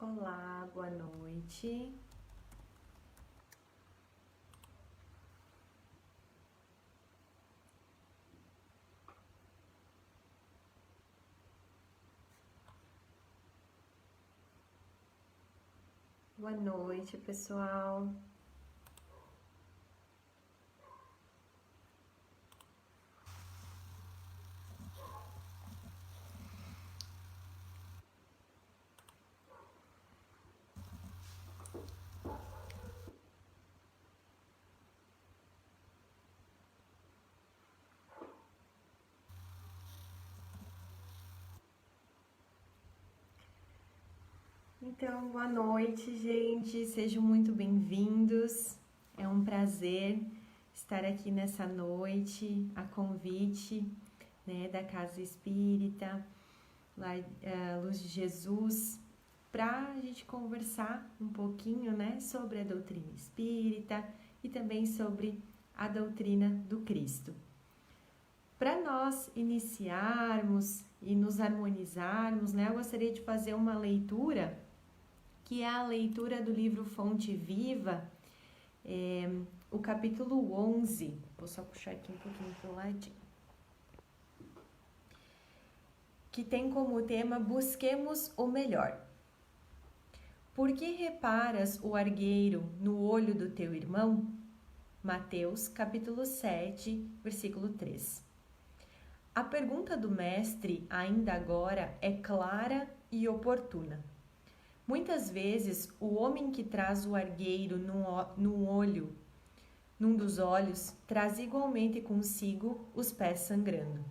Olá, boa noite. Boa noite, pessoal. Então, boa noite, gente. Sejam muito bem-vindos. É um prazer estar aqui nessa noite, a convite, da Casa Espírita, Luz de Jesus, para a gente conversar um pouquinho, sobre a doutrina espírita e também sobre a doutrina do Cristo. Para nós iniciarmos e nos harmonizarmos, eu gostaria de fazer uma leitura, que é a leitura do livro Fonte Viva, o capítulo 11. Vou só puxar aqui um pouquinho para o ladinho. Que tem como tema Busquemos o Melhor. Por que reparas o argueiro no olho do teu irmão? Mateus, capítulo 7, versículo 3. A pergunta do mestre, ainda agora, é clara e oportuna. Muitas vezes, o homem que traz o argueiro num dos olhos, traz igualmente consigo os pés sangrando.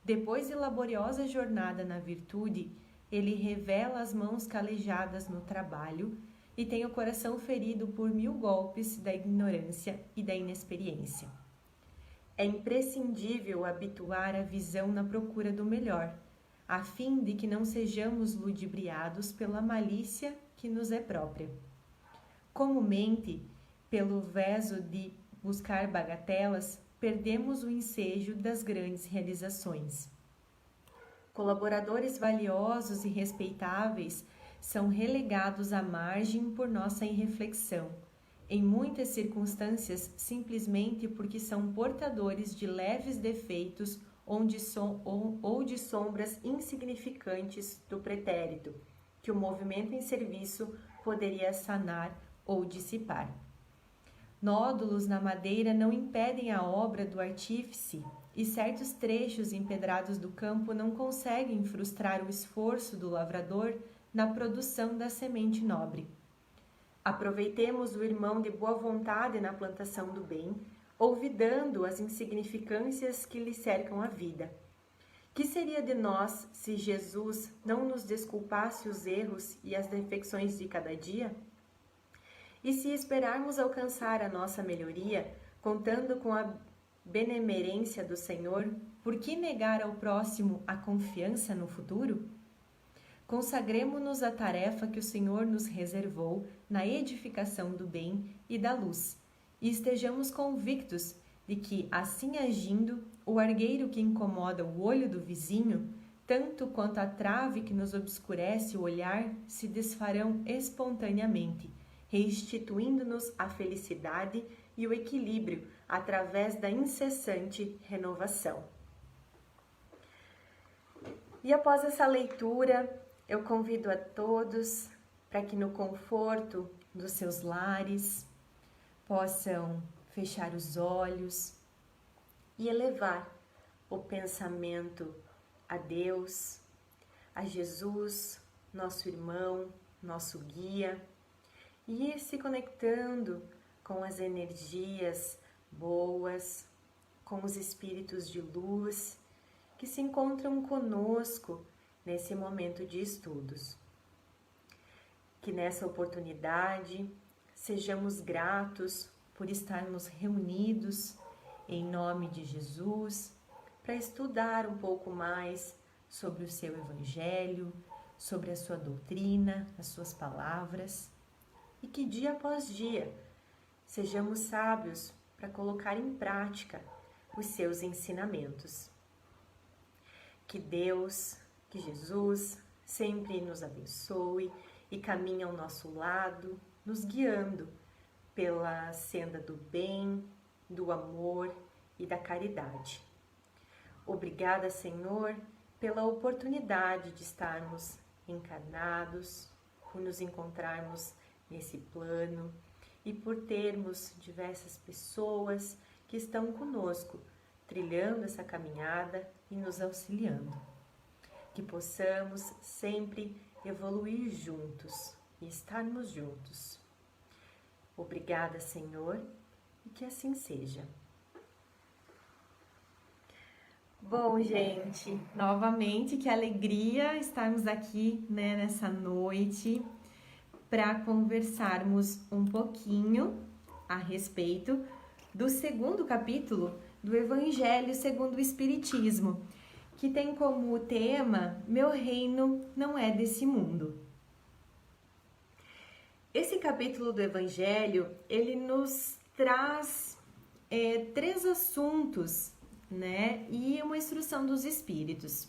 Depois de laboriosa jornada na virtude, ele revela as mãos calejadas no trabalho e tem o coração ferido por 1000 golpes da ignorância e da inexperiência. É imprescindível habituar a visão na procura do melhor, a fim de que não sejamos ludibriados pela malícia que nos é própria. Comumente, pelo veso de buscar bagatelas, perdemos o ensejo das grandes realizações. Colaboradores valiosos e respeitáveis são relegados à margem por nossa irreflexão, em muitas circunstâncias simplesmente porque são portadores de leves defeitos ou de sombras insignificantes do pretérito, que o movimento em serviço poderia sanar ou dissipar. Nódulos na madeira não impedem a obra do artífice, e certos trechos empedrados do campo não conseguem frustrar o esforço do lavrador na produção da semente nobre. Aproveitemos o irmão de boa vontade na plantação do bem, olvidando as insignificâncias que lhe cercam a vida. Que seria de nós se Jesus não nos desculpasse os erros e as defecções de cada dia? E se esperarmos alcançar a nossa melhoria, contando com a benemerência do Senhor, por que negar ao próximo a confiança no futuro? Consagremo-nos à tarefa que o Senhor nos reservou na edificação do bem e da luz, e estejamos convictos de que, assim agindo, o argueiro que incomoda o olho do vizinho, tanto quanto a trave que nos obscurece o olhar, se desfarão espontaneamente, restituindo-nos a felicidade e o equilíbrio através da incessante renovação. E após essa leitura, eu convido a todos para que no conforto dos seus lares possam fechar os olhos e elevar o pensamento a Deus, a Jesus, nosso irmão, nosso guia, e ir se conectando com as energias boas, com os espíritos de luz que se encontram conosco nesse momento de estudos. Que nessa oportunidade sejamos gratos por estarmos reunidos em nome de Jesus para estudar um pouco mais sobre o seu Evangelho, sobre a sua doutrina, as suas palavras, e que dia após dia sejamos sábios para colocar em prática os seus ensinamentos. Que Deus, que Jesus sempre nos abençoe e caminha ao nosso lado, nos guiando pela senda do bem, do amor e da caridade. Obrigada, Senhor, pela oportunidade de estarmos encarnados, por nos encontrarmos nesse plano e por termos diversas pessoas que estão conosco, trilhando essa caminhada e nos auxiliando. Que possamos sempre evoluir juntos e estarmos juntos. Obrigada, Senhor, e que assim seja. Bom, gente, novamente, que alegria estarmos aqui, nessa noite para conversarmos um pouquinho a respeito do segundo capítulo do Evangelho segundo o Espiritismo, que tem como tema Meu Reino Não É Desse Mundo. Esse capítulo do Evangelho, ele nos traz 3 assuntos, e uma instrução dos Espíritos.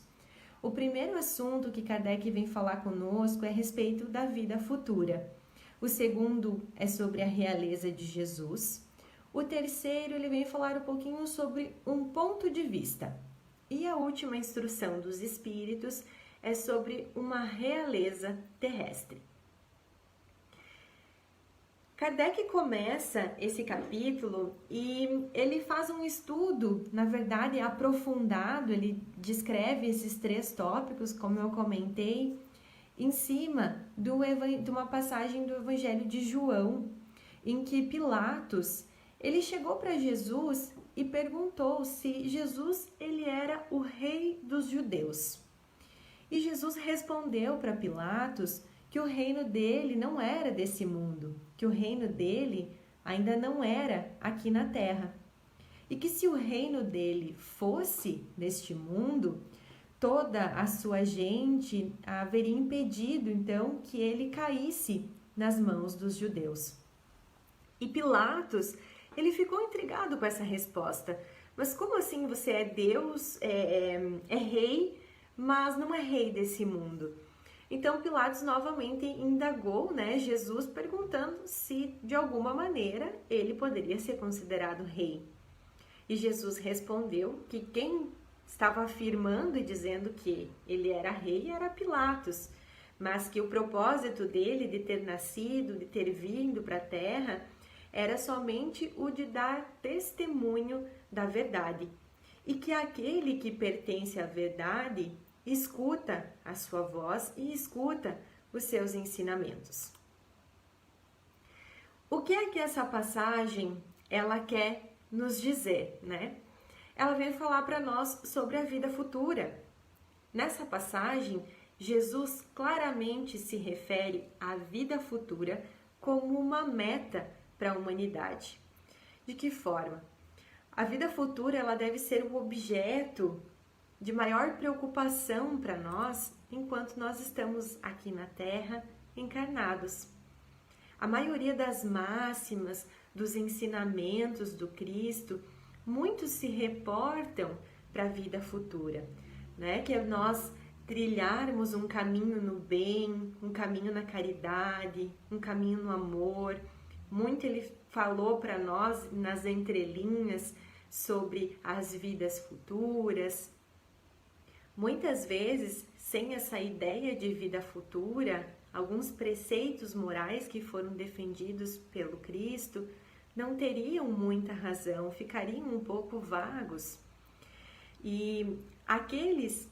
O primeiro assunto que Kardec vem falar conosco é a respeito da vida futura. O segundo é sobre a realeza de Jesus. O terceiro, ele vem falar um pouquinho sobre um ponto de vista. E a última instrução dos Espíritos é sobre uma realeza terrestre. Kardec começa esse capítulo e ele faz um estudo, na verdade, aprofundado, ele descreve esses 3 tópicos, como eu comentei, em cima de uma passagem do Evangelho de João, em que Pilatos, ele chegou para Jesus e perguntou se Jesus ele era o rei dos judeus. E Jesus respondeu para Pilatos que o reino dele não era desse mundo, que o reino dele ainda não era aqui na terra. E que se o reino dele fosse deste mundo, toda a sua gente haveria impedido, então, que ele caísse nas mãos dos judeus. E Pilatos, ele ficou intrigado com essa resposta. Mas como assim você é Deus, é rei, mas não é rei desse mundo? Então Pilatos novamente indagou, Jesus, perguntando se de alguma maneira ele poderia ser considerado rei. E Jesus respondeu que quem estava afirmando e dizendo que ele era rei era Pilatos, mas que o propósito dele de ter nascido, de ter vindo para a terra, era somente o de dar testemunho da verdade. E que aquele que pertence à verdade escuta a sua voz e escuta os seus ensinamentos. O que é que essa passagem ela quer nos dizer, Ela vem falar para nós sobre a vida futura. Nessa passagem, Jesus claramente se refere à vida futura como uma meta para a humanidade. De que forma? A vida futura ela deve ser o objeto de maior preocupação para nós enquanto nós estamos aqui na Terra encarnados. A maioria das máximas, dos ensinamentos do Cristo, muitos se reportam para a vida futura, que é nós trilharmos um caminho no bem, um caminho na caridade, um caminho no amor. Muito ele falou para nós nas entrelinhas sobre as vidas futuras. Muitas vezes, sem essa ideia de vida futura, alguns preceitos morais que foram defendidos pelo Cristo não teriam muita razão, ficariam um pouco vagos. E aqueles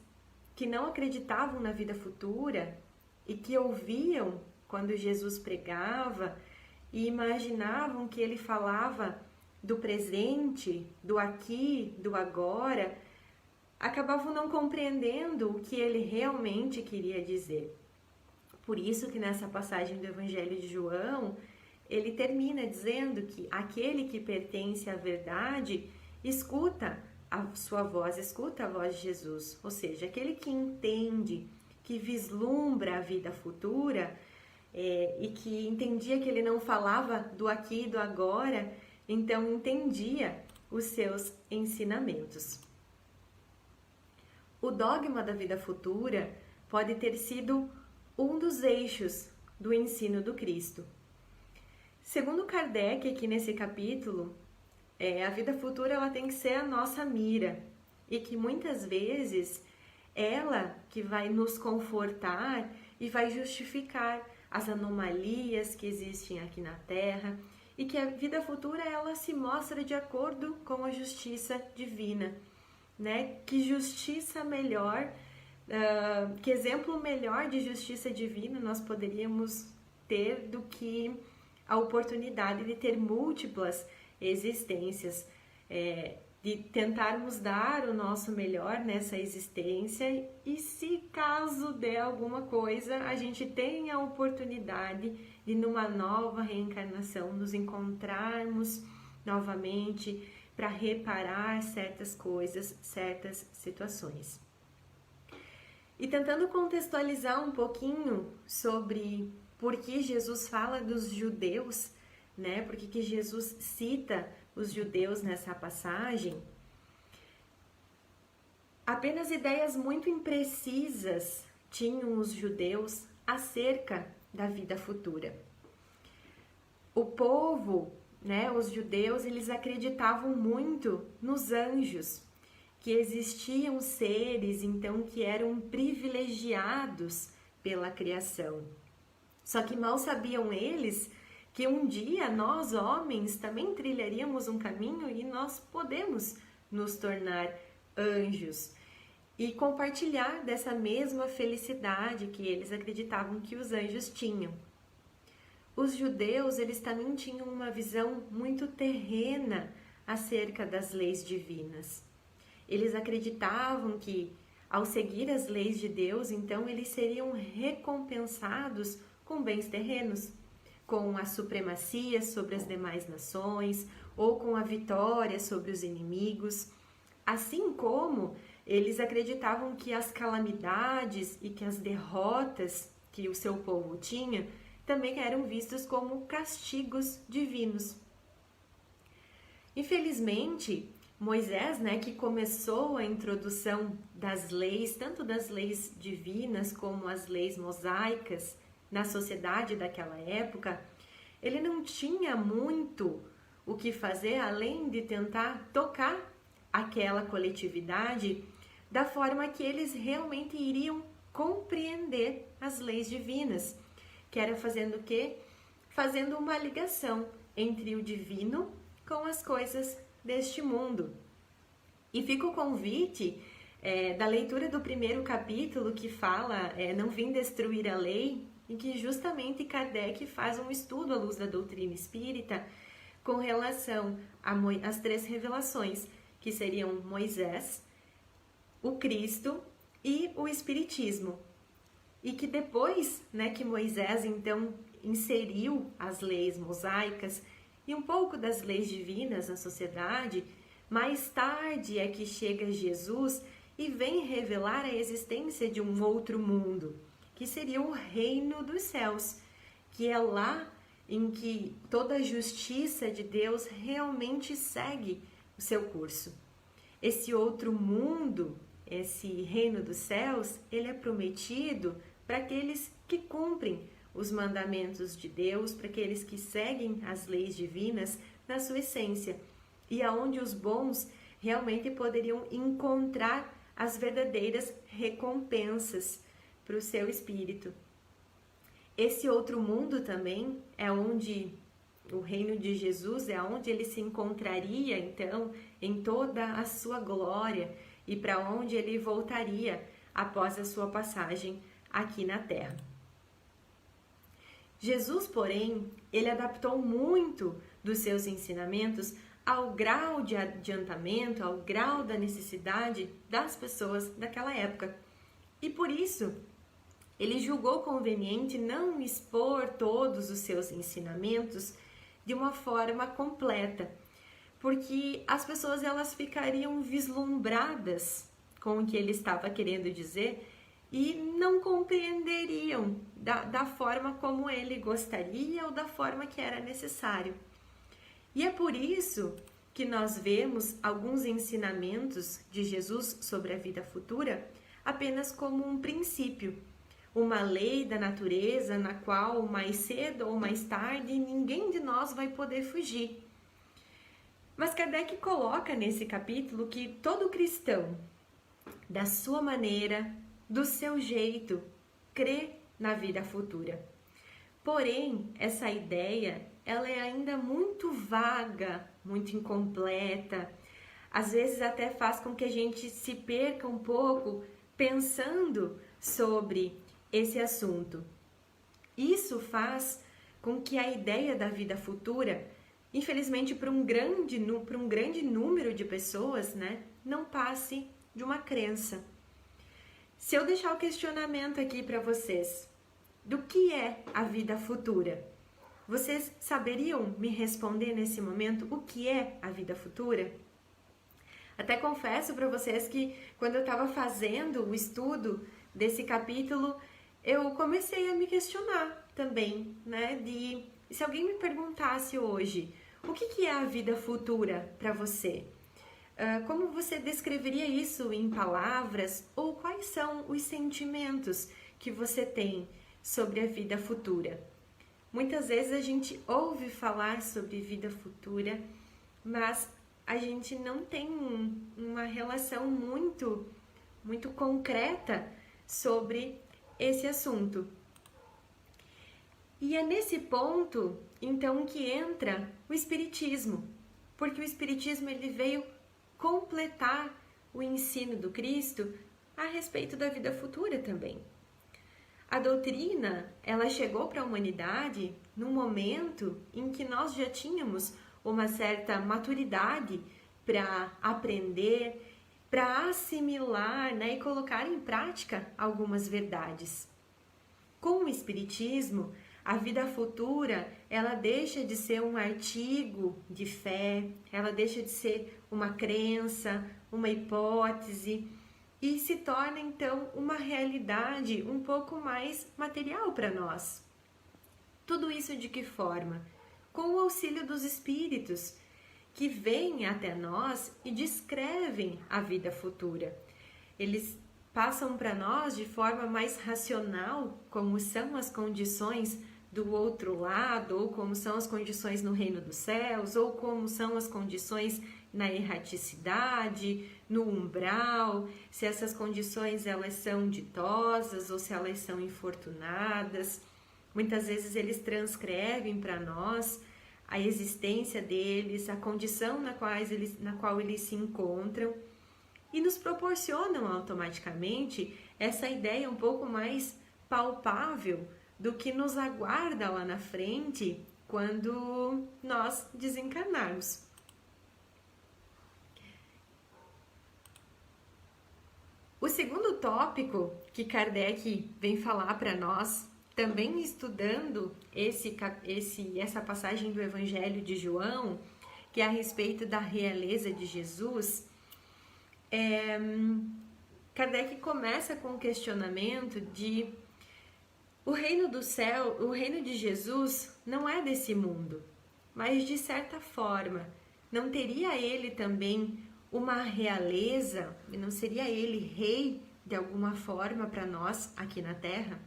que não acreditavam na vida futura e que ouviam quando Jesus pregava e imaginavam que ele falava do presente, do aqui, do agora, acabavam não compreendendo o que ele realmente queria dizer. Por isso que nessa passagem do Evangelho de João, ele termina dizendo que aquele que pertence à verdade escuta a sua voz, escuta a voz de Jesus. Ou seja, aquele que entende, que vislumbra a vida futura e que entendia que ele não falava do aqui e do agora, então entendia os seus ensinamentos. O dogma da vida futura pode ter sido um dos eixos do ensino do Cristo. Segundo Kardec, aqui nesse capítulo, a vida futura ela tem que ser a nossa mira e que muitas vezes ela que vai nos confortar e vai justificar as anomalias que existem aqui na Terra e que a vida futura ela se mostra de acordo com a justiça divina, né? Que justiça melhor, que exemplo melhor de justiça divina nós poderíamos ter do que a oportunidade de ter múltiplas existências, de tentarmos dar o nosso melhor nessa existência e se caso der alguma coisa, a gente tem a oportunidade de numa nova reencarnação nos encontrarmos novamente para reparar certas coisas, certas situações. E tentando contextualizar um pouquinho sobre por que Jesus fala dos judeus, né? Por que Jesus cita os judeus nessa passagem? Apenas ideias muito imprecisas tinham os judeus acerca da vida futura. O povo, né, os judeus, eles acreditavam muito nos anjos, que existiam seres, então, que eram privilegiados pela criação. Só que mal sabiam eles que um dia nós, homens, também trilharíamos um caminho e nós podemos nos tornar anjos e compartilhar dessa mesma felicidade que eles acreditavam que os anjos tinham. Os judeus, eles também tinham uma visão muito terrena acerca das leis divinas. Eles acreditavam que, ao seguir as leis de Deus, então eles seriam recompensados com bens terrenos, com a supremacia sobre as demais nações ou com a vitória sobre os inimigos, assim como eles acreditavam que as calamidades e que as derrotas que o seu povo tinha também eram vistos como castigos divinos. Infelizmente, Moisés, né, que começou a introdução das leis, tanto das leis divinas como as leis mosaicas, na sociedade daquela época, ele não tinha muito o que fazer além de tentar tocar aquela coletividade da forma que eles realmente iriam compreender as leis divinas, que era fazendo o quê? Fazendo uma ligação entre o divino com as coisas deste mundo. E fica o convite da leitura do primeiro capítulo que fala não vim destruir a lei, em que justamente Kardec faz um estudo à luz da doutrina espírita com relação às três revelações, que seriam Moisés, o Cristo e o Espiritismo. E que depois, né, que Moisés então inseriu as leis mosaicas e um pouco das leis divinas na sociedade, mais tarde é que chega Jesus e vem revelar a existência de um outro mundo, que seria o reino dos céus, que é lá em que toda a justiça de Deus realmente segue o seu curso. Esse outro mundo, esse reino dos céus, ele é prometido para aqueles que cumprem os mandamentos de Deus, para aqueles que seguem as leis divinas na sua essência, e aonde os bons realmente poderiam encontrar as verdadeiras recompensas para o seu espírito. Esse outro mundo também é onde o reino de Jesus, é onde ele se encontraria então em toda a sua glória e para onde ele voltaria após a sua passagem aqui na Terra. Jesus, porém, ele adaptou muito dos seus ensinamentos ao grau de adiantamento, ao grau da necessidade das pessoas daquela época. E por isso, ele julgou conveniente não expor todos os seus ensinamentos de uma forma completa, porque as pessoas elas ficariam vislumbradas com o que ele estava querendo dizer e não compreenderiam da forma como ele gostaria ou da forma que era necessário. E é por isso que nós vemos alguns ensinamentos de Jesus sobre a vida futura apenas como um princípio, uma lei da natureza na qual mais cedo ou mais tarde ninguém de nós vai poder fugir. Mas Kardec coloca nesse capítulo que todo cristão, da sua maneira, do seu jeito, crê na vida futura. Porém, essa ideia, ela é ainda muito vaga, muito incompleta. Às vezes até faz com que a gente se perca um pouco pensando sobre esse assunto. Isso faz com que a ideia da vida futura, infelizmente para um grande número de pessoas, né, não passe de uma crença. Se eu deixar o questionamento aqui para vocês, do que é a vida futura? Vocês saberiam me responder nesse momento o que é a vida futura? Até confesso para vocês que quando eu estava fazendo o estudo desse capítulo, eu comecei a me questionar também, né? Se alguém me perguntasse hoje, o que é a vida futura para você? Como você descreveria isso em palavras? Ou quais são os sentimentos que você tem sobre a vida futura? Muitas vezes a gente ouve falar sobre vida futura, mas a gente não tem uma relação muito concreta sobre esse assunto. E é nesse ponto, então, que entra o Espiritismo, porque o Espiritismo ele veio completar o ensino do Cristo a respeito da vida futura também. A doutrina, ela chegou para a humanidade num momento em que nós já tínhamos uma certa maturidade para aprender, para assimilar, né, e colocar em prática algumas verdades. Com o Espiritismo, a vida futura, ela deixa de ser um artigo de fé, ela deixa de ser uma crença, uma hipótese, e se torna então uma realidade um pouco mais material para nós. Tudo isso de que forma? Com o auxílio dos espíritos, que vêm até nós e descrevem a vida futura. Eles passam para nós de forma mais racional como são as condições do outro lado, ou como são as condições no reino dos céus, ou como são as condições na erraticidade, no umbral, se essas condições elas são ditosas ou se elas são infortunadas. Muitas vezes eles transcrevem para nós a existência deles, a condição na qual eles se encontram e nos proporcionam automaticamente essa ideia um pouco mais palpável do que nos aguarda lá na frente quando nós desencarnarmos. O segundo tópico que Kardec vem falar para nós, também estudando essa passagem do Evangelho de João, que é a respeito da realeza de Jesus, Kardec começa com o questionamento de o reino do céu, o reino de Jesus não é desse mundo, mas de certa forma, não teria ele também uma realeza, não seria ele rei de alguma forma para nós aqui na Terra?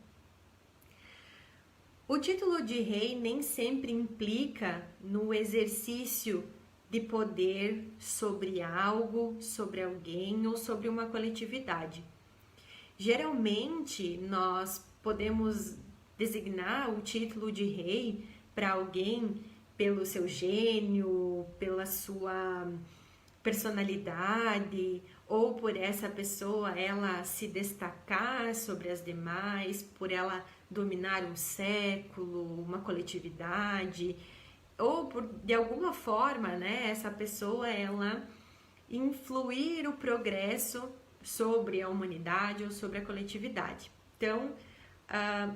O título de rei nem sempre implica no exercício de poder sobre algo, sobre alguém ou sobre uma coletividade. Geralmente, nós podemos designar o título de rei para alguém pelo seu gênio, pela sua personalidade, ou por essa pessoa ela se destacar sobre as demais, por ela dominar um século, uma coletividade, ou por, de alguma forma, né, essa pessoa ela influir o progresso sobre a humanidade ou sobre a coletividade. Então,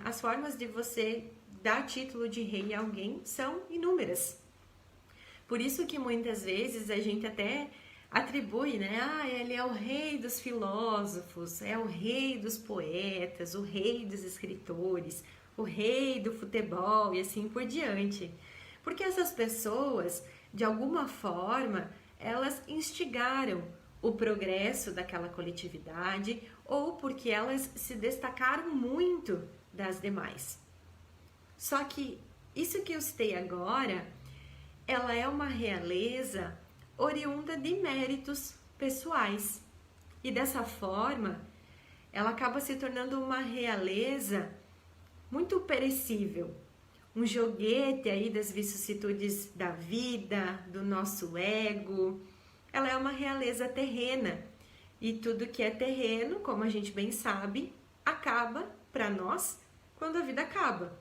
as formas de você dar título de rei a alguém são inúmeras. Por isso que muitas vezes a gente até atribui, né? Ele é o rei dos filósofos, é o rei dos poetas, o rei dos escritores, o rei do futebol e assim por diante. Porque essas pessoas, de alguma forma, elas instigaram o progresso daquela coletividade ou porque elas se destacaram muito das demais. Só que isso que eu citei agora, ela é uma realeza oriunda de méritos pessoais. E dessa forma, ela acaba se tornando uma realeza muito perecível, um joguete aí das vicissitudes da vida, do nosso ego. Ela é uma realeza terrena e tudo que é terreno, como a gente bem sabe, acaba para nós quando a vida acaba.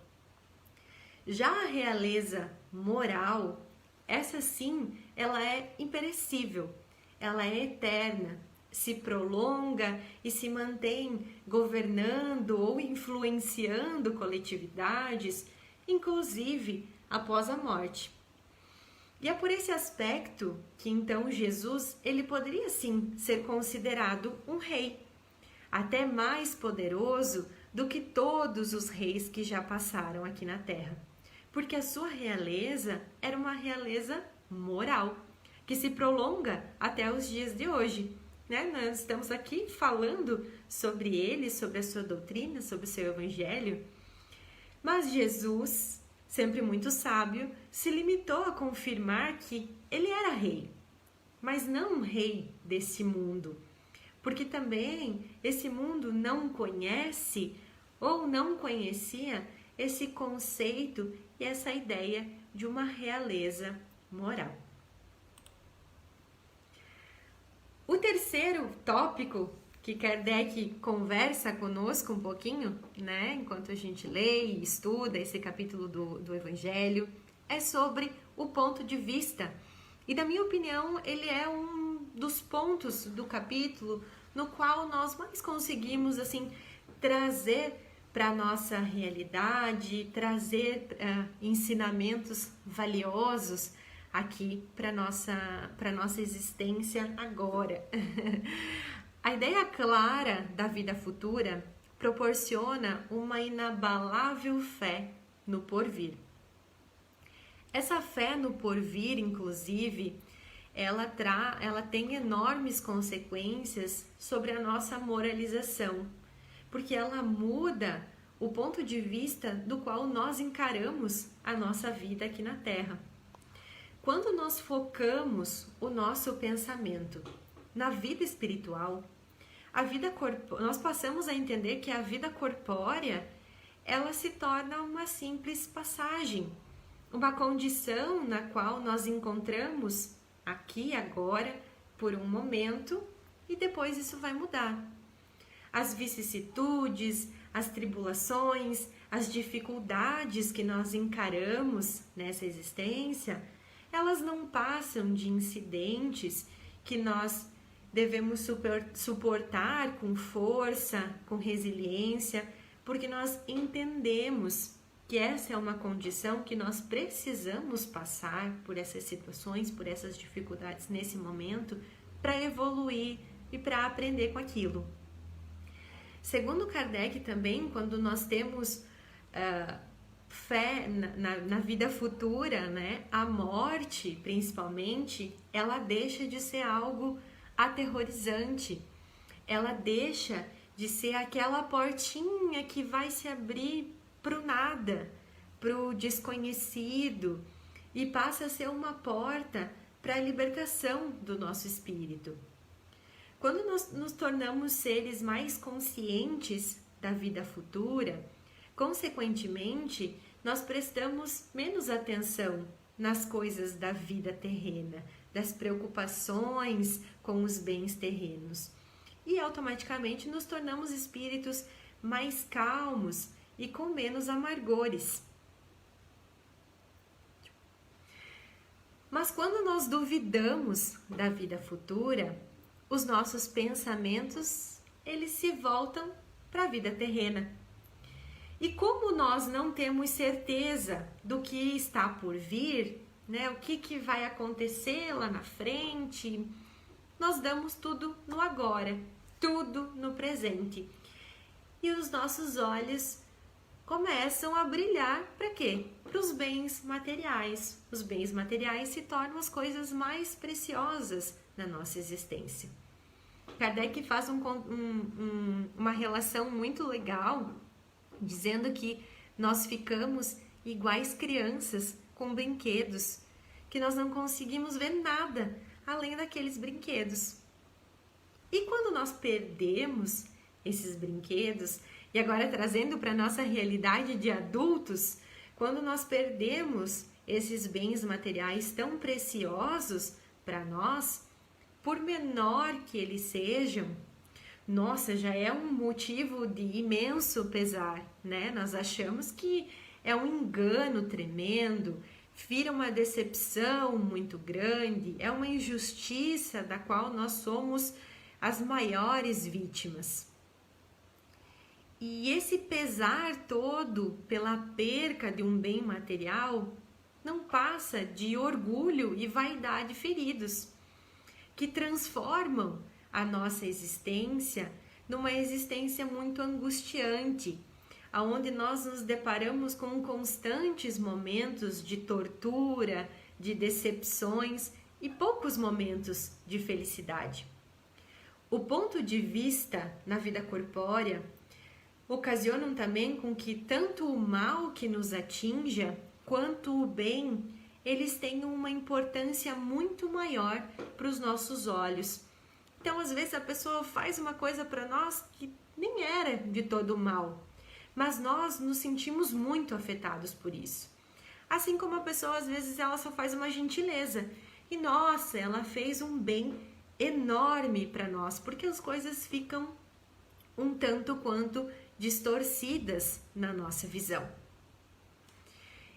Já a realeza moral, essa sim, ela é imperecível, ela é eterna, se prolonga e se mantém governando ou influenciando coletividades, inclusive após a morte. E é por esse aspecto que então Jesus, ele poderia sim ser considerado um rei, até mais poderoso do que todos os reis que já passaram aqui na Terra, porque a sua realeza era uma realeza moral, que se prolonga até os dias de hoje. Nós estamos aqui falando sobre ele, sobre a sua doutrina, sobre o seu evangelho, mas Jesus, sempre muito sábio, se limitou a confirmar que ele era rei, mas não um rei desse mundo, porque também esse mundo não conhece ou não conhecia esse conceito e essa ideia de uma realeza moral. O terceiro tópico que Kardec conversa conosco um pouquinho, enquanto a gente lê e estuda esse capítulo do Evangelho, é sobre o ponto de vista. E, na minha opinião, ele é um dos pontos do capítulo no qual nós mais conseguimos, trazer para a nossa realidade, trazer ensinamentos valiosos aqui para nossa existência agora. A ideia clara da vida futura proporciona uma inabalável fé no porvir. Essa fé no porvir, inclusive, ela tem enormes consequências sobre a nossa moralização, porque ela muda o ponto de vista do qual nós encaramos a nossa vida aqui na Terra. Quando nós focamos o nosso pensamento na vida espiritual, nós passamos a entender que a vida corpórea, ela se torna uma simples passagem, uma condição na qual nós encontramos aqui agora por um momento e depois isso vai mudar. As vicissitudes, as tribulações, as dificuldades que nós encaramos nessa existência, elas não passam de incidentes que nós devemos suportar com força, com resiliência, porque nós entendemos que essa é uma condição que nós precisamos passar por essas situações, por essas dificuldades nesse momento, para evoluir e para aprender com aquilo. Segundo Kardec também, quando nós temos fé na vida futura, a morte, principalmente, ela deixa de ser algo aterrorizante. Ela deixa de ser aquela portinha que vai se abrir para o nada, para o desconhecido, e passa a ser uma porta para a libertação do nosso espírito. Quando nós nos tornamos seres mais conscientes da vida futura, consequentemente, nós prestamos menos atenção nas coisas da vida terrena, das preocupações com os bens terrenos. E automaticamente nos tornamos espíritos mais calmos e com menos amargores. Mas quando nós duvidamos da vida futura, os nossos pensamentos, eles se voltam para a vida terrena. E como nós não temos certeza do que está por vir, o que vai acontecer lá na frente, nós damos tudo no agora, tudo no presente. E os nossos olhos começam a brilhar para quê? Para os bens materiais. Os bens materiais se tornam as coisas mais preciosas na nossa existência. Kardec faz uma relação muito legal, dizendo que nós ficamos iguais crianças com brinquedos, que nós não conseguimos ver nada além daqueles brinquedos. E quando nós perdemos esses brinquedos, e agora trazendo para a nossa realidade de adultos, quando nós perdemos esses bens materiais tão preciosos para nós, por menor que eles sejam, nossa, já é um motivo de imenso pesar, né? Nós achamos que é um engano tremendo, vira uma decepção muito grande, é uma injustiça da qual nós somos as maiores vítimas. E esse pesar todo pela perca de um bem material não passa de orgulho e vaidade feridos, que transformam a nossa existência numa existência muito angustiante, aonde nós nos deparamos com constantes momentos de tortura, de decepções e poucos momentos de felicidade. O ponto de vista na vida corpórea ocasionam também com que tanto o mal que nos atinja quanto o bem, eles tenham uma importância muito maior para os nossos olhos. Então, às vezes, a pessoa faz uma coisa para nós que nem era de todo mal, mas nós nos sentimos muito afetados por isso. Assim como a pessoa, às vezes, ela só faz uma gentileza e, nossa, ela fez um bem enorme para nós, porque as coisas ficam um tanto quanto distorcidas na nossa visão.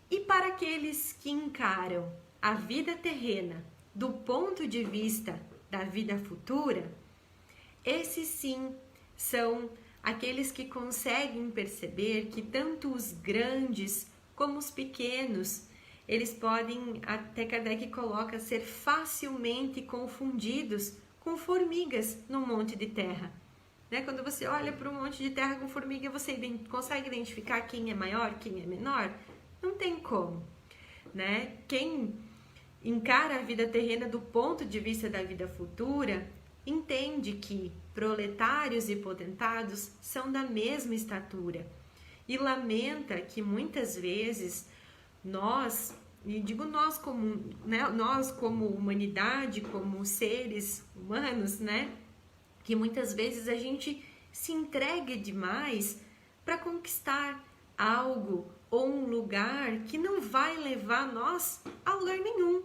E para aqueles que encaram a vida terrena do ponto de vista da vida futura, esses sim são aqueles que conseguem perceber que tanto os grandes como os pequenos, eles podem, até Kardec coloca, ser facilmente confundidos com formigas num monte de terra. Né? Quando você olha para um monte de terra com formiga, você consegue identificar quem é maior, quem é menor? Não tem como, né? Quem encara a vida terrena do ponto de vista da vida futura, entende que proletários e potentados são da mesma estatura e lamenta que muitas vezes nós, e digo nós como, né, nós como humanidade, como seres humanos, né, que muitas vezes a gente se entrega demais para conquistar algo ou um lugar que não vai levar nós a lugar nenhum.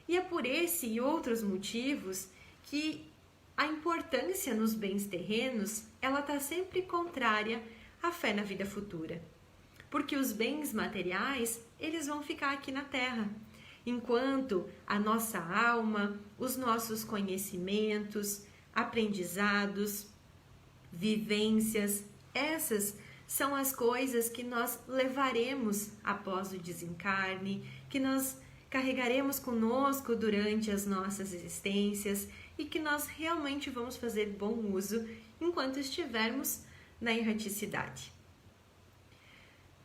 E é por esse e outros motivos que a importância nos bens terrenos, ela está sempre contrária à fé na vida futura. Porque os bens materiais, eles vão ficar aqui na Terra, enquanto a nossa alma, os nossos conhecimentos, aprendizados, vivências, essas são as coisas que nós levaremos após o desencarne, que nós carregaremos conosco durante as nossas existências e que nós realmente vamos fazer bom uso enquanto estivermos na erraticidade.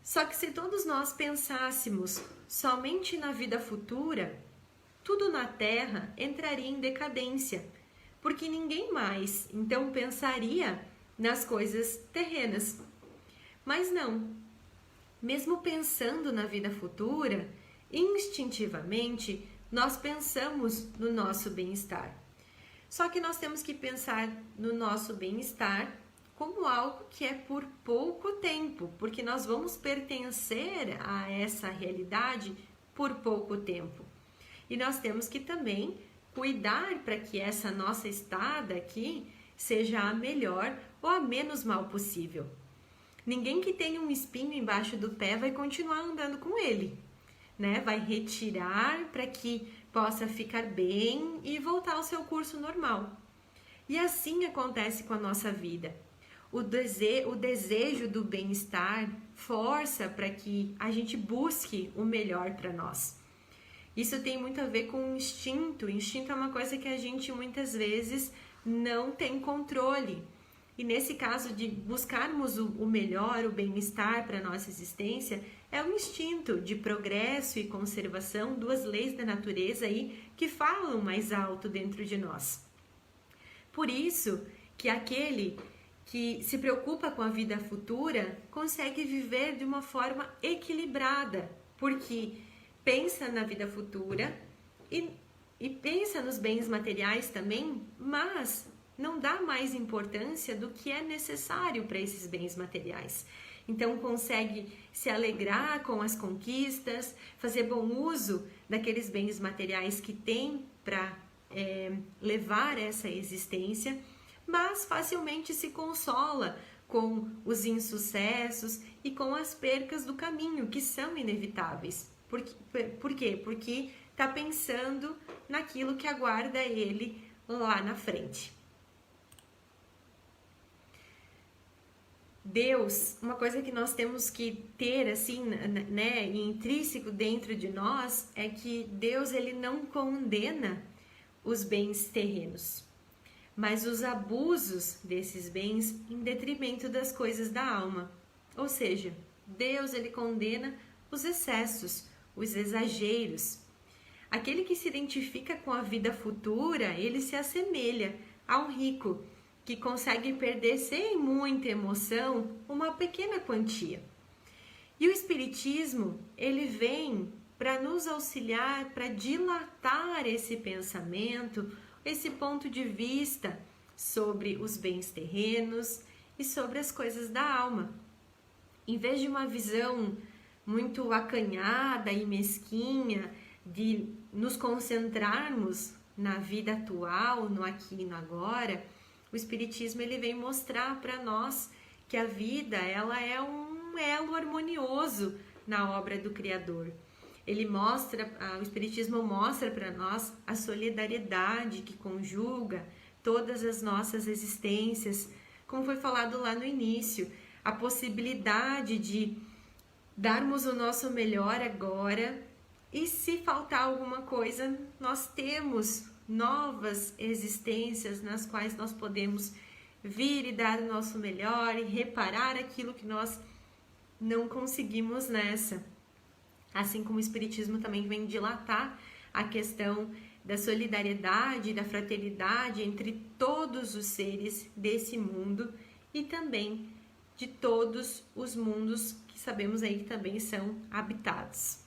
Só que se todos nós pensássemos somente na vida futura, tudo na Terra entraria em decadência, porque ninguém mais então pensaria nas coisas terrenas. Mas não, mesmo pensando na vida futura, instintivamente nós pensamos no nosso bem-estar. Só que nós temos que pensar no nosso bem-estar como algo que é por pouco tempo, porque nós vamos pertencer a essa realidade por pouco tempo. E nós temos que também cuidar para que essa nossa estada aqui seja a melhor ou a menos mal possível. Ninguém que tenha um espinho embaixo do pé vai continuar andando com ele, né? Vai retirar para que possa ficar bem e voltar ao seu curso normal. E assim acontece com a nossa vida. O desejo do bem-estar força para que a gente busque o melhor para nós. Isso tem muito a ver com o instinto. O instinto é uma coisa que a gente muitas vezes não tem controle. E nesse caso de buscarmos o melhor, o bem-estar para a nossa existência, é o instinto de progresso e conservação, duas leis da natureza aí que falam mais alto dentro de nós. Por isso que aquele que se preocupa com a vida futura consegue viver de uma forma equilibrada, porque pensa na vida futura e pensa nos bens materiais também, mas não dá mais importância do que é necessário para esses bens materiais. Então consegue se alegrar com as conquistas, fazer bom uso daqueles bens materiais que tem para levar essa existência, mas facilmente se consola com os insucessos e com as percas do caminho, que são inevitáveis. Por quê? Porque está pensando naquilo que aguarda ele lá na frente. Deus, uma coisa que nós temos que ter assim, né, intrínseco dentro de nós, é que Deus ele não condena os bens terrenos, mas os abusos desses bens em detrimento das coisas da alma. Ou seja, Deus ele condena os excessos, os exageros. Aquele que se identifica com a vida futura, ele se assemelha a um rico que consegue perder sem muita emoção uma pequena quantia. E o Espiritismo, ele vem para nos auxiliar, para dilatar esse pensamento, esse ponto de vista sobre os bens terrenos e sobre as coisas da alma. Em vez de uma visão muito acanhada e mesquinha de nos concentrarmos na vida atual, no aqui e no agora, o Espiritismo ele vem mostrar para nós que a vida ela é um elo harmonioso na obra do Criador. O Espiritismo mostra para nós a solidariedade que conjuga todas as nossas existências, como foi falado lá no início, a possibilidade de darmos o nosso melhor agora e se faltar alguma coisa, nós temos novas existências nas quais nós podemos vir e dar o nosso melhor e reparar aquilo que nós não conseguimos nessa. Assim como o Espiritismo também vem dilatar a questão da solidariedade, da fraternidade entre todos os seres desse mundo e também de todos os mundos que sabemos aí que também são habitados.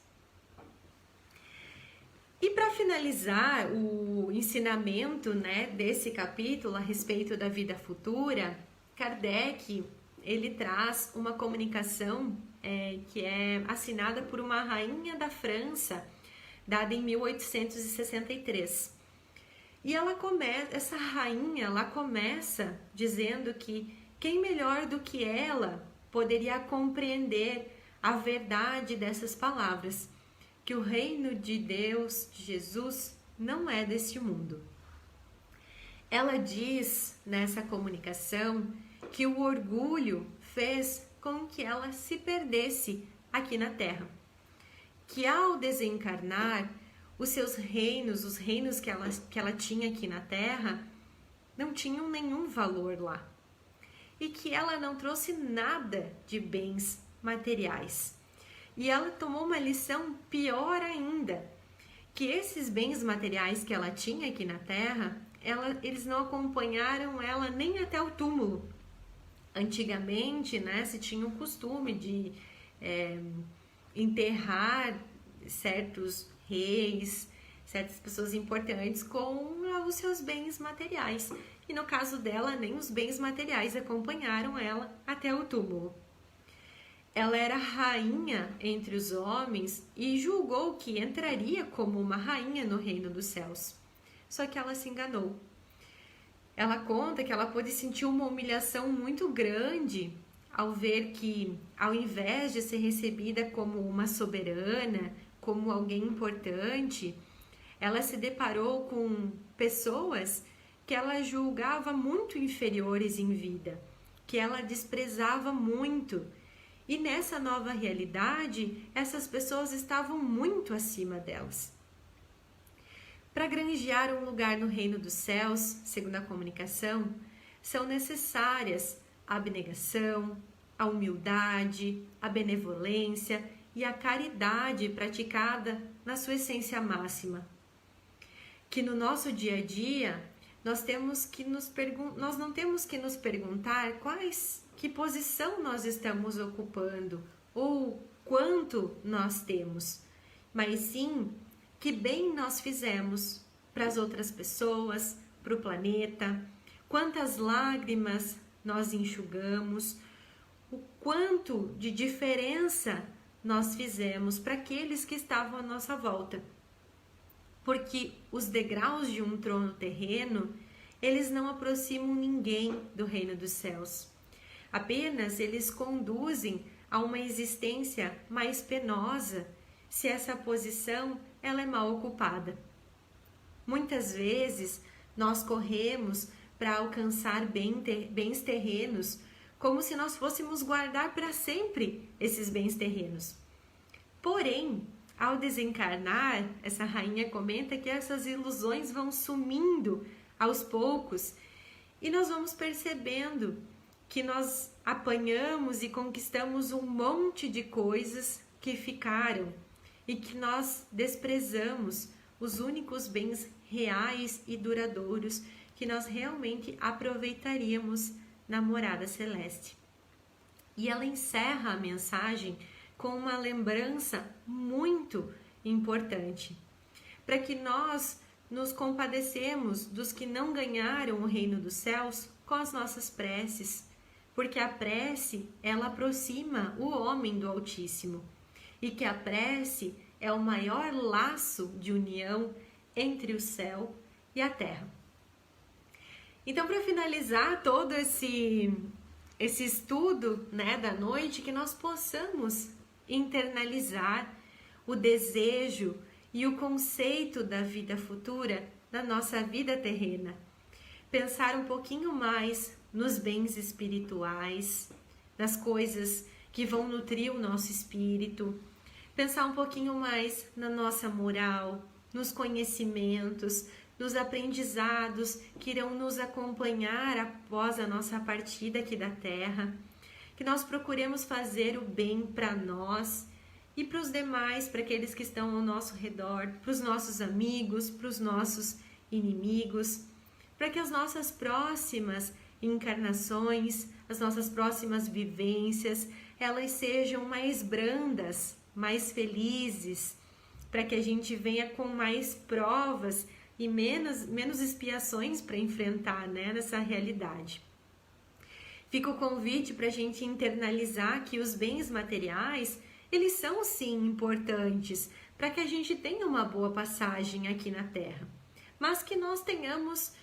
E para finalizar o ensinamento, né, desse capítulo a respeito da vida futura, Kardec ele traz uma comunicação que é assinada por uma rainha da França, dada em 1863. E essa rainha ela começa dizendo que quem melhor do que ela poderia compreender a verdade dessas palavras, que o reino de Deus, de Jesus, não é deste mundo. Ela diz nessa comunicação que o orgulho fez com que ela se perdesse aqui na Terra, que ao desencarnar, os seus reinos, os reinos que ela tinha aqui na Terra, não tinham nenhum valor lá, e que ela não trouxe nada de bens materiais. E ela tomou uma lição pior ainda, que esses bens materiais que ela tinha aqui na Terra, eles não acompanharam ela nem até o túmulo. Antigamente, né, se tinha o costume de enterrar certos reis, certas pessoas importantes com os seus bens materiais. E no caso dela, nem os bens materiais acompanharam ela até o túmulo. Ela era rainha entre os homens e julgou que entraria como uma rainha no reino dos céus. Só que ela se enganou. Ela conta que ela pôde sentir uma humilhação muito grande ao ver que, ao invés de ser recebida como uma soberana, como alguém importante, ela se deparou com pessoas que ela julgava muito inferiores em vida, que ela desprezava muito. E nessa nova realidade, essas pessoas estavam muito acima delas. Para granjear um lugar no reino dos céus, segundo a comunicação, são necessárias a abnegação, a humildade, a benevolência e a caridade praticada na sua essência máxima. Que no nosso dia a dia nós não temos que nos perguntar que posição nós estamos ocupando ou quanto nós temos, mas sim que bem nós fizemos para as outras pessoas, para o planeta, quantas lágrimas nós enxugamos, o quanto de diferença nós fizemos para aqueles que estavam à nossa volta. Porque os degraus de um trono terreno, eles não aproximam ninguém do reino dos céus. Apenas eles conduzem a uma existência mais penosa se essa posição ela é mal ocupada. Muitas vezes nós corremos para alcançar bens terrenos como se nós fôssemos guardar para sempre esses bens terrenos. Porém, ao desencarnar, essa rainha comenta que essas ilusões vão sumindo aos poucos e nós vamos percebendo que nós apanhamos e conquistamos um monte de coisas que ficaram e que nós desprezamos os únicos bens reais e duradouros que nós realmente aproveitaríamos na morada celeste. E ela encerra a mensagem com uma lembrança muito importante, para que nós nos compadecemos dos que não ganharam o reino dos céus com as nossas preces, porque a prece, ela aproxima o homem do Altíssimo, e que a prece é o maior laço de união entre o céu e a terra. Então, para finalizar todo esse estudo, né, da noite, que nós possamos internalizar o desejo e o conceito da vida futura, da nossa vida terrena. Pensar um pouquinho mais nos bens espirituais, nas coisas que vão nutrir o nosso espírito. Pensar um pouquinho mais na nossa moral, nos conhecimentos, nos aprendizados que irão nos acompanhar após a nossa partida aqui da Terra, que nós procuremos fazer o bem para nós e para os demais, para aqueles que estão ao nosso redor, para os nossos amigos, para os nossos inimigos, para que as nossas próximas encarnações, as nossas próximas vivências, elas sejam mais brandas, mais felizes, para que a gente venha com mais provas e menos expiações para enfrentar, né, nessa realidade. Fica o convite para a gente internalizar que os bens materiais, eles são sim importantes para que a gente tenha uma boa passagem aqui na Terra, mas que nós tenhamos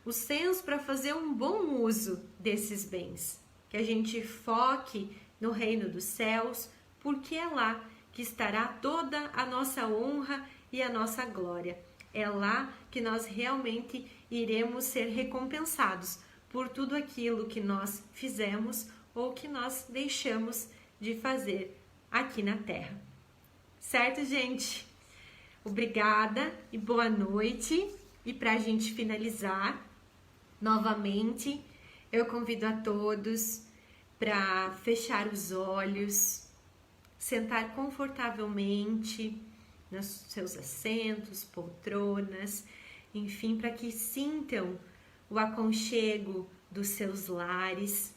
o senso para fazer um bom uso desses bens, que a gente foque no reino dos céus, porque é lá que estará toda a nossa honra e a nossa glória. É lá que nós realmente iremos ser recompensados por tudo aquilo que nós fizemos ou que nós deixamos de fazer aqui na Terra. Certo, gente? Obrigada e boa noite. E para a gente finalizar, novamente, eu convido a todos para fechar os olhos, sentar confortavelmente nos seus assentos, poltronas, enfim, para que sintam o aconchego dos seus lares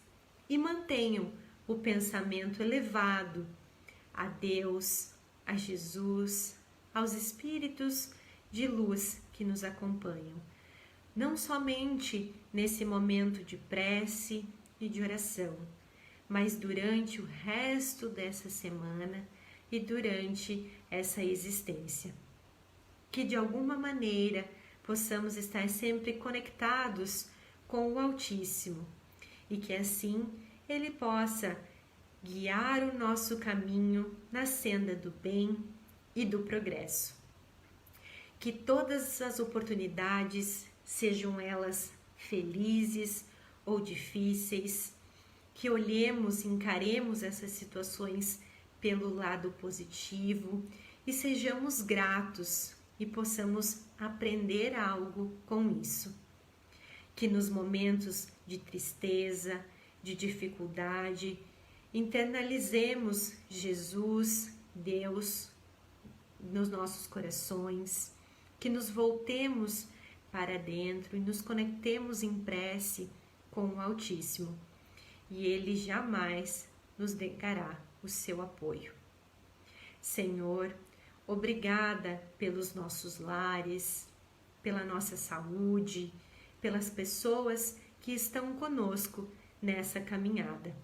e mantenham o pensamento elevado a Deus, a Jesus, aos espíritos de luz que nos acompanham, não somente nesse momento de prece e de oração, mas durante o resto dessa semana e durante essa existência. Que de alguma maneira possamos estar sempre conectados com o Altíssimo e que assim Ele possa guiar o nosso caminho na senda do bem e do progresso. Que todas as oportunidades, sejam elas felizes ou difíceis, que olhemos e encaremos essas situações pelo lado positivo e sejamos gratos e possamos aprender algo com isso. Que nos momentos de tristeza, de dificuldade, internalizemos Jesus, Deus, nos nossos corações, que nos voltemos para dentro e nos conectemos em prece com o Altíssimo. E Ele jamais nos negará o seu apoio. Senhor, obrigada pelos nossos lares, pela nossa saúde, pelas pessoas que estão conosco nessa caminhada.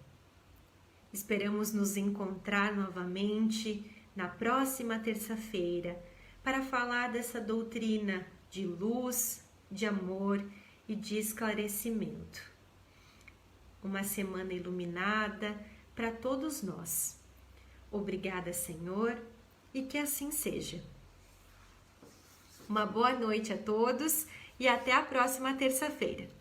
Esperamos nos encontrar novamente na próxima terça-feira para falar dessa doutrina de luz, de amor e de esclarecimento. Uma semana iluminada para todos nós. Obrigada, Senhor, e que assim seja. Uma boa noite a todos e até a próxima terça-feira.